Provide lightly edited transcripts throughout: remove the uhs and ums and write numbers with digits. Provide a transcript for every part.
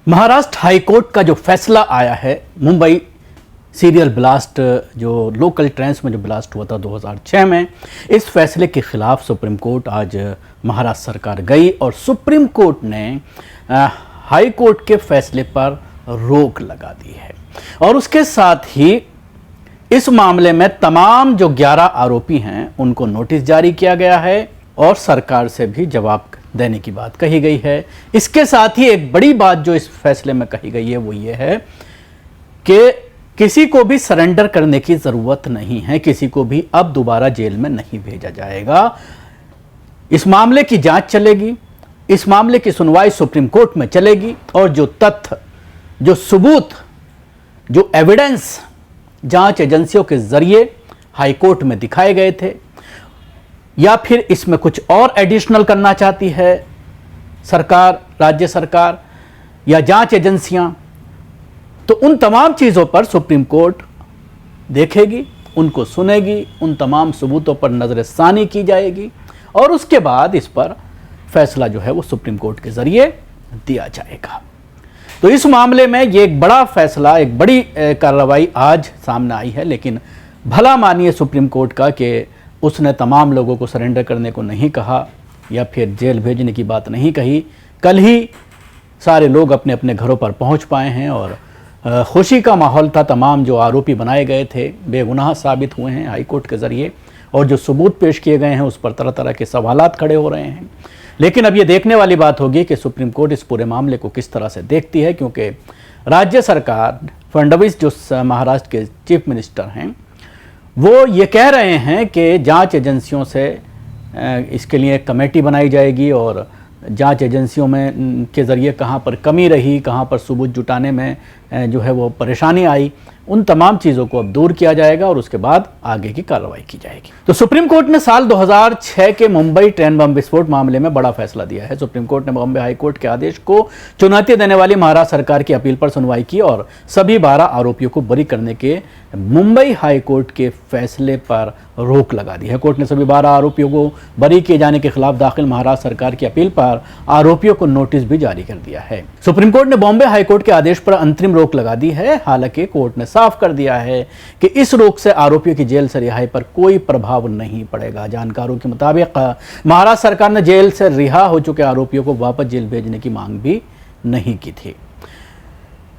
Maharashtra high court का जो फैसला आया है, मुंबई सीरियल ब्लास्ट जो लोकल ट्रेन्स में जो ब्लास्ट हुआ था 2006 में, इस फैसले के खिलाफ सुप्रीम कोर्ट आज महाराष्ट्र सरकार गई और सुप्रीम कोर्ट ने हाई कोर्ट के फैसले पर रोक लगा दी है। और उसके साथ ही इस मामले में तमाम जो 11 आरोपी हैं उनको नोटिस जारी किया गया है और सरकार से भी जवाब देने की बात कही गई है। इसके साथ ही एक बड़ी बात जो इस फैसले में कही गई है वो ये है कि किसी को भी सरेंडर करने की जरूरत नहीं है, किसी को भी अब दोबारा जेल में नहीं भेजा जाएगा। इस मामले की जांच चलेगी, इस मामले की सुनवाई सुप्रीम कोर्ट में चलेगी और जो तथ्य, जो सबूत, जो एविडेंस जांच एजेंसियों के जरिए हाई कोर्ट में दिखाए गए थे या फिर इसमें कुछ और एडिशनल करना चाहती है सरकार, राज्य सरकार या जांच एजेंसियां, तो उन तमाम चीज़ों पर सुप्रीम कोर्ट देखेगी, उनको सुनेगी, उन तमाम सबूतों पर नजरसानी की जाएगी और उसके बाद इस पर फैसला जो है वो सुप्रीम कोर्ट के जरिए दिया जाएगा। तो इस मामले में ये एक बड़ा फैसला, एक बड़ी कार्रवाई आज सामने आई है, लेकिन भला मानिए सुप्रीम कोर्ट का कि उसने तमाम लोगों को सरेंडर करने को नहीं कहा या फिर जेल भेजने की बात नहीं कही। कल ही सारे लोग अपने अपने घरों पर पहुंच पाए हैं और खुशी का माहौल था। तमाम जो आरोपी बनाए गए थे बेगुनाह साबित हुए हैं हाई कोर्ट के ज़रिए और जो सबूत पेश किए गए हैं उस पर तरह तरह के सवालात खड़े हो रहे हैं। लेकिन अब ये देखने वाली बात होगी कि सुप्रीम कोर्ट इस पूरे मामले को किस तरह से देखती है, क्योंकि राज्य सरकार, फडणवीस जो महाराष्ट्र के चीफ मिनिस्टर हैं, वो ये कह रहे हैं कि जांच एजेंसियों से इसके लिए एक कमेटी बनाई जाएगी और जांच एजेंसियों में के ज़रिए कहाँ पर कमी रही, कहाँ पर सबूत जुटाने में जो है वो परेशानी आई, उन तमाम चीज़ों को अब दूर किया जाएगा और उसके बाद आगे की कार्रवाई की जाएगी। तो सुप्रीम कोर्ट ने साल 2006 के मुंबई ट्रेन बम विस्फोट मामले में बड़ा फैसला दिया है। सुप्रीम कोर्ट ने बॉम्बे हाई कोर्ट के आदेश को चुनौती देने वाली महाराष्ट्र सरकार की अपील पर सुनवाई की और सभी 12 आरोपियों को बरी करने के मुंबई हाई कोर्ट के फैसले पर रोक लगा दी है। कोर्ट ने सभी 12 आरोपियों को बरी किए जाने के खिलाफ दाखिल महाराष्ट्र सरकार की अपील पर आरोपियों को नोटिस भी जारी कर दिया है। सुप्रीम कोर्ट ने बॉम्बे हाई कोर्ट के आदेश पर अंतरिम रोक लगा दी है। हालांकि कोर्ट ने साफ कर दिया है कि इस रोक से आरोपियों की जेल से रिहाई पर कोई प्रभाव नहीं पड़ेगा। जानकारों के मुताबिक महाराष्ट्र सरकार ने जेल से रिहा हो चुके आरोपियों को वापस जेल भेजने की मांग भी नहीं की थी।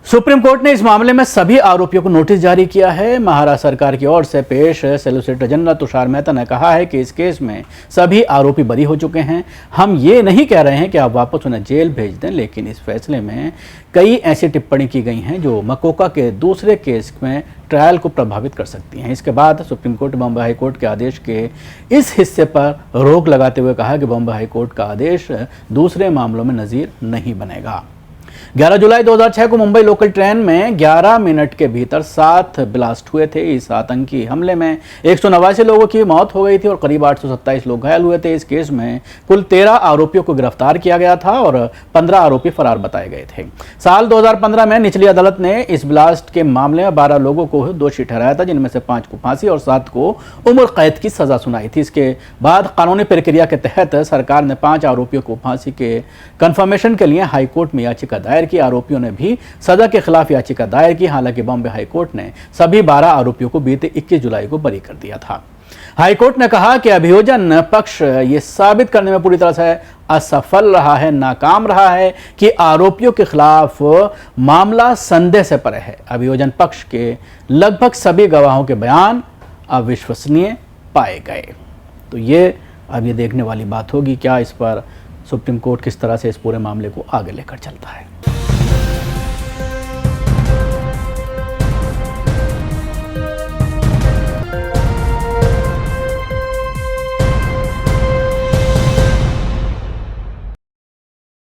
सुप्रीम कोर्ट ने इस मामले में सभी आरोपियों को नोटिस जारी किया है। महाराष्ट्र सरकार की ओर से पेश सॉलिसिटर जनरल तुषार मेहता ने कहा है कि इस केस में सभी आरोपी बरी हो चुके हैं। हम ये नहीं कह रहे हैं कि आप वापस उन्हें जेल भेज दें, लेकिन इस फैसले में कई ऐसी टिप्पणी की गई हैं जो मकोका के दूसरे केस में ट्रायल को प्रभावित कर सकती हैं। इसके बाद सुप्रीम कोर्ट ने बॉम्बे हाई कोर्ट के आदेश के इस हिस्से पर रोक लगाते हुए कहा कि बॉम्बे हाई कोर्ट का आदेश दूसरे मामलों में नज़ीर नहीं बनेगा। 11 जुलाई 2006 को मुंबई लोकल ट्रेन में 11 मिनट के भीतर 7 ब्लास्ट हुए थे। इस आतंकी हमले में 189 लोगों की मौत हो गई थी और करीब 827 लोग घायल हुए थे। इस केस में कुल 13 आरोपियों को गिरफ्तार किया गया था और 15 आरोपी फरार बताए गए थे। साल 2015 में निचली अदालत ने इस ब्लास्ट के मामले में 12 लोगों को दोषी ठहराया था, जिनमें से 5 को फांसी और 7 को उम्र कैद की सजा सुनाई थी। इसके बाद कानूनी प्रक्रिया के तहत सरकार ने 5 आरोपियों को फांसी के कन्फर्मेशन के लिए हाईकोर्ट में याचिका दायर की। आरोपियों ने भी सजा के खिलाफ याचिका दायर की। हालांकि बॉम्बे हाई कोर्ट ने सभी 12 आरोपियों को बीते 21 जुलाई को बरी कर दिया था। हाई कोर्ट ने कहा कि अभियोजन पक्ष ये साबित करने में पूरी तरह से असफल रहा है, नाकाम रहा है कि आरोपियों के खिलाफ मामला संदेह से परे है। अभियोजन पक्ष के लगभग सभी गवाहों के बयान अविश्वसनीय पाए गए। तो ये अब ये देखने वाली बात होगी क्या इस पर सुप्रीम कोर्ट किस तरह से इस पूरे मामले को आगे लेकर चलता है।